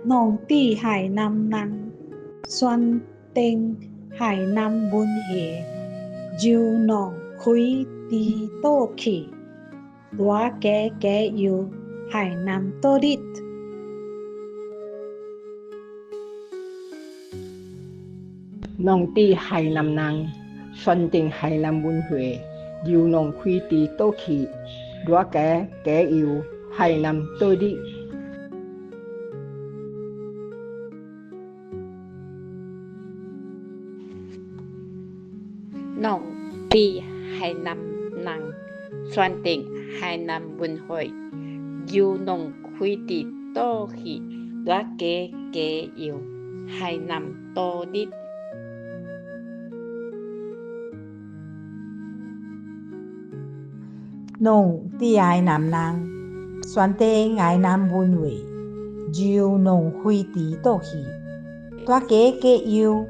农地海南人，选定海南文学，就农开地倒去，大家加油海南倒日。农地海南人，选定海南文化，由农开地倒去，大家加油海南倒日。农地海南人，选定海南文化，由农开地倒去，大家加油海南倒日。农地海南人，选定海南文化，由农开地倒去，大家加油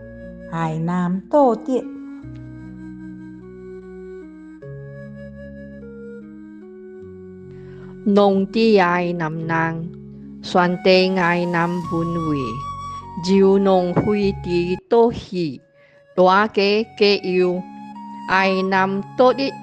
海南倒日。农地海南人，选定海南文化，由农开地倒去，大家加油海南倒日。